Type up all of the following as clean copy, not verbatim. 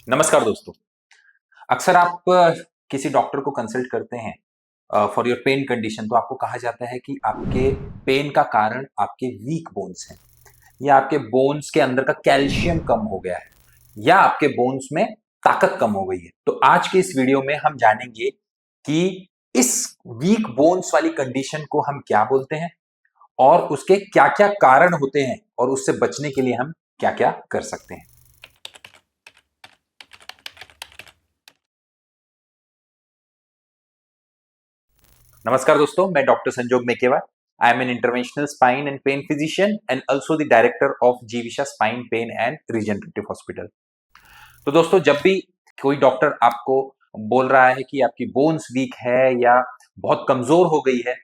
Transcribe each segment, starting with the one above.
नमस्कार दोस्तों। अक्सर आप किसी डॉक्टर को कंसल्ट करते हैं फॉर योर पेन कंडीशन, तो आपको कहा जाता है कि आपके पेन का कारण आपके वीक बोन्स हैं, या आपके बोन्स के अंदर का कैल्शियम कम हो गया है, या आपके बोन्स में ताकत कम हो गई है। तो आज के इस वीडियो में हम जानेंगे कि इस वीक बोन्स वाली कंडीशन को हम क्या बोलते हैं और उसके क्या क्या कारण होते हैं और उससे बचने के लिए हम क्या क्या कर सकते हैं। नमस्कार दोस्तों, मैं doctor Sanjog Mekewar. I am an interventional spine and pain physician and also the director of Jeevisha spine pain and regenerative hospital. तो दोस्तों, जब भी कोई डॉक्टर आपको बोल रहा है कि आपकी बोन्स वीक है या बहुत कमजोर हो गई है,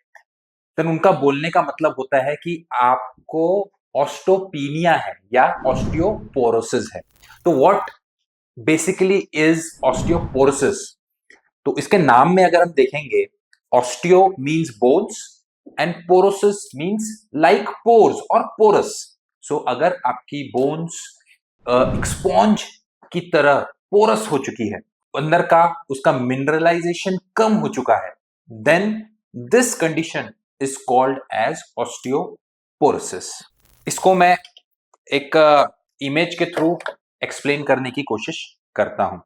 तो उनका बोलने का मतलब होता है कि आपको ऑस्टोपीनिया है या ऑस्टियोपोरोसिस है। तो व्हाट बेसिकली इज ऑस्टियोपोरोसिस? तो इसके नाम में अगर हम देखेंगे, osteo means bones and porosis means like pores और पोरस। सो अगर आपकी बोन्स स्पॉन्ज की तरह पोरस हो चुकी है, अंदर का उसका मिनरलाइजेशन कम हो चुका है, then this condition is called as osteoporosis. इसको मैं एक इमेज के थ्रू एक्सप्लेन करने की कोशिश करता हूं।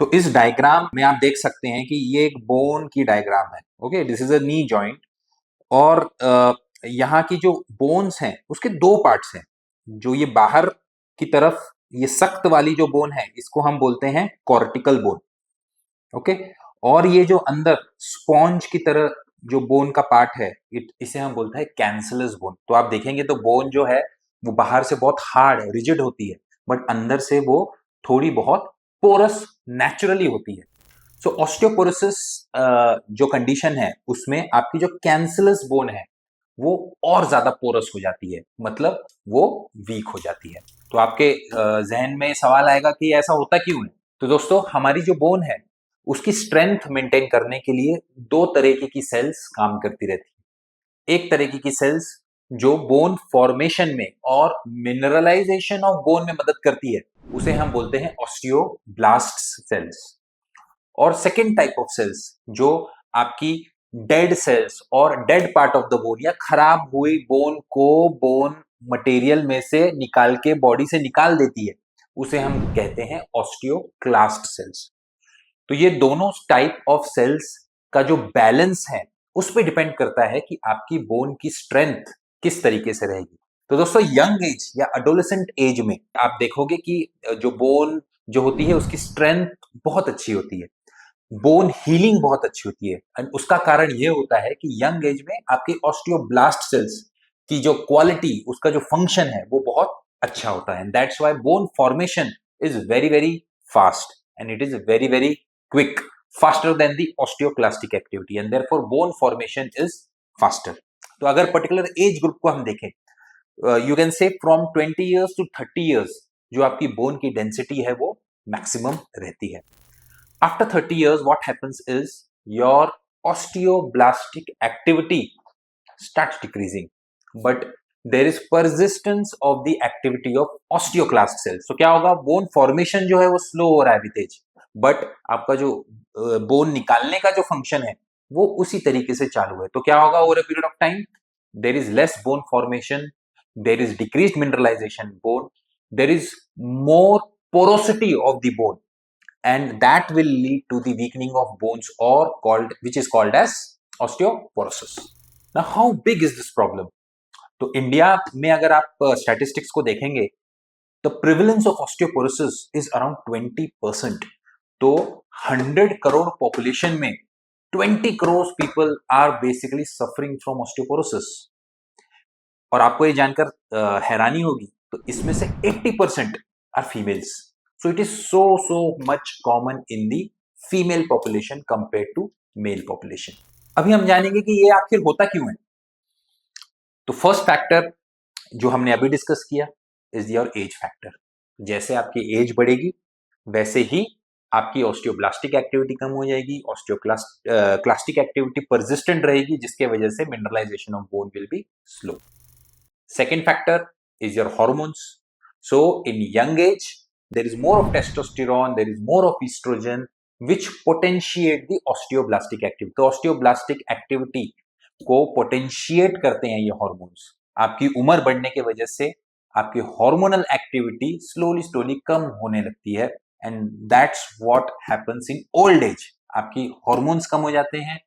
तो इस डायग्राम में आप देख सकते हैं कि ये एक बोन की डायग्राम है। Okay, this is a knee joint. और यहाँ की जो बोन्स हैं उसके दो पार्ट्स हैं। जो ये बाहर की तरफ ये सख्त वाली जो बोन है, इसको हम बोलते हैं कॉर्टिकल बोन। ओके, और ये जो अंदर स्पॉन्ज की तरह जो बोन का पार्ट है, इसे हम बोलते हैं कैंसलस बोन। तो आप देखेंगे तो बोन जो है वो बाहर से बहुत हार्ड रिजिड होती है, बट अंदर से वो थोड़ी बहुत पोरस नेचुरली होती है। सो ऑस्टियोपोरोसिस जो कंडीशन है, उसमें आपकी जो कैंसलस बोन है वो और ज्यादा पोरस हो जाती है, मतलब वो वीक हो जाती है। तो आपके जहन में सवाल आएगा कि ऐसा होता क्यों है। तो दोस्तों, हमारी जो बोन है उसकी स्ट्रेंथ मेंटेन करने के लिए दो तरीके की सेल्स काम करती रहती है। एक तरीके की सेल्स जो बोन फॉर्मेशन में और मिनरलाइजेशन ऑफ बोन में मदद करती है, उसे हम बोलते हैं ऑस्टियोब्लास्ट सेल्स। और सेकेंड टाइप ऑफ सेल्स जो आपकी डेड सेल्स और dead part of the bone या खराब हुई बोन को बोन मटेरियल में से निकाल के बॉडी से निकाल देती है, उसे हम कहते हैं ऑस्टियोक्लास्ट सेल्स। तो ये दोनों टाइप ऑफ सेल्स का जो बैलेंस है उस पर डिपेंड करता है कि आपकी बोन की स्ट्रेंथ किस तरीके से रहेगी। तो दोस्तों, यंग एज या अडोलेसेंट एज में आप देखोगे कि जो बोन जो होती है उसकी स्ट्रेंथ बहुत अच्छी होती है, बोन हीलिंग बहुत अच्छी होती है। एंड उसका कारण यह होता है कि यंग एज में आपके ऑस्टियोब्लास्ट सेल्स की जो क्वालिटी, उसका जो फंक्शन है वो बहुत अच्छा होता है। That's why bone formation is very very fast and it is very very quick, faster than the osteoclastic activity, and therefore bone formation is faster. तो अगर पर्टिकुलर एज ग्रुप को हम देखें, you can say from 20 years to 30 years जो आपकी bone की density है वो मैक्सिमम रहती है। After 30 years, what happens is your osteoblastic activity starts decreasing, but there is persistence of the activity of osteoclast cells. So क्या होगा, bone formation जो है वो स्लो हो रहा है तेज, बट आपका जो बोन निकालने का जो फंक्शन है वो उसी तरीके से चालू है। तो क्या होगा, over a period of time there is less bone formation, there is decrease mineralization bone, there is more porosity of the bone, and that will lead to the weakening of bones or called which is called as osteoporosis. Now how big is this problem? तो India में अगर आप statistics को देखेंगे तो prevalence of osteoporosis is around 20%। तो 100 crore population में 20 crore people are basically suffering from osteoporosis. और आपको ये जानकर हैरानी होगी, तो इसमें से 80% are females. So it is so much common in the female population compare to male population. अभी हम जानेंगे कि ये आखिर होता क्यों है। तो फर्स्ट फैक्टर जो हमने अभी डिस्कस किया इज योर एज फैक्टर। जैसे आपकी एज बढ़ेगी वैसे ही आपकी ऑस्टियोब्लास्टिक एक्टिविटी कम हो जाएगी, ऑस्टियोक्लास्टिक एक्टिविटी परसिस्टेंट रहेगी, जिसके वजह से mineralization of bone will be slow. Second factor is your hormones. So in young age, there is more of testosterone, there is more of estrogen, which potentiate the osteoblastic activity. तो osteoblastic activity को potentiate करते हैं ये hormones. आपकी उम्र बढ़ने की वजह से आपकी hormonal activity slowly कम होने लगती है, and that's what happens in old age. आपकी hormones कम हो जाते हैं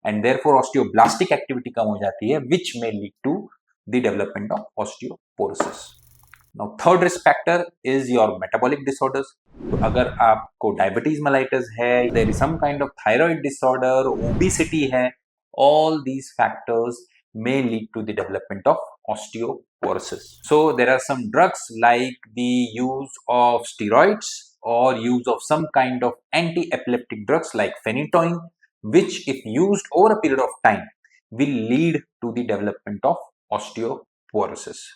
and therefore osteoblastic activity कम हो जाती है, which may lead to the development of osteoporosis. Now third risk factor is your metabolic disorders. तो अगर आपको डायबिटीज mellitus है, there is some kind of thyroid disorder, obesity है, all these factors may lead to the development of osteoporosis. So there are some drugs like the use of steroids or use of some kind of anti-epileptic drugs like phenytoin, which if used over a period of time will lead to the development of osteoporosis.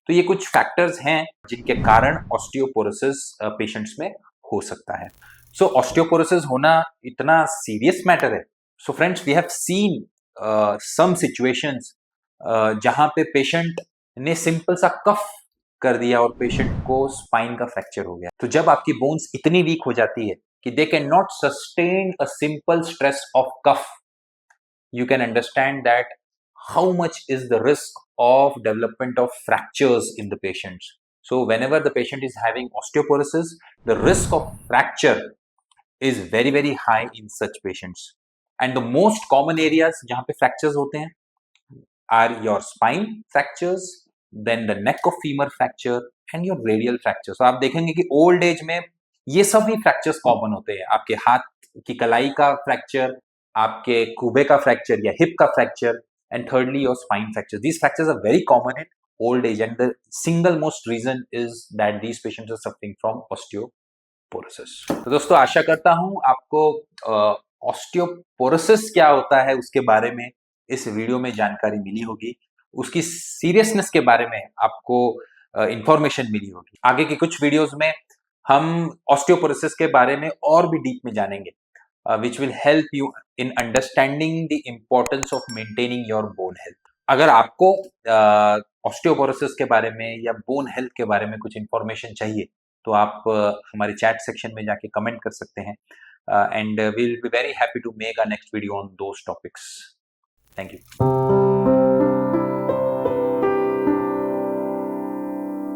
तो ये कुछ factors हैं जिनके कारण osteoporosis patients में हो सकता है. सो ऑस्टियोपोरोसिस होना इतना सीरियस मैटर है. So friends, we have seen some situations जहां पे पेशेंट ने सिंपल सा कफ कर दिया और पेशेंट को स्पाइन का फ्रैक्चर हो गया. तो जब आपकी बोन्स इतनी वीक हो जाती है कि they can not sustain a simple stress of cough, you can understand that how much is the risk of development of fractures in the patients. So whenever the patient is having osteoporosis, the risk of fracture is very high in such patients. And the most common areas जहाँ पे fractures होते हैं are your spine fractures, then the neck of femur fracture and your radial fracture. So आप देखेंगे कि old age में ये सभी fractures common होते हैं. आपके हाथ की कलाई का fracture, आपके खूबे का फ्रैक्चर या हिप का fracture, and thirdly your spine fracture. These fractures are very common in old age and the single most reason is that these patients are suffering from osteoporosis. तो दोस्तों, आशा करता हूं आपको ऑस्टियोपोरोसिस क्या होता है उसके बारे में इस वीडियो में जानकारी मिली होगी, उसकी सीरियसनेस के बारे में आपको इंफॉर्मेशन मिली होगी. आगे के कुछ वीडियोस में हम ऑस्टियोपोरोसिस के बारे में और भी डीप में जानेंगे, which will help you in understanding the importance of maintaining your bone health. अगर आपको ऑस्टियोपोरोसिस के बारे में या बोन हेल्थ के बारे में कुछ इंफॉर्मेशन चाहिए तो आप हमारे चैट सेक्शन में जाके कमेंट कर सकते हैं, and we will be very happy to make a next video on those topics. Thank you.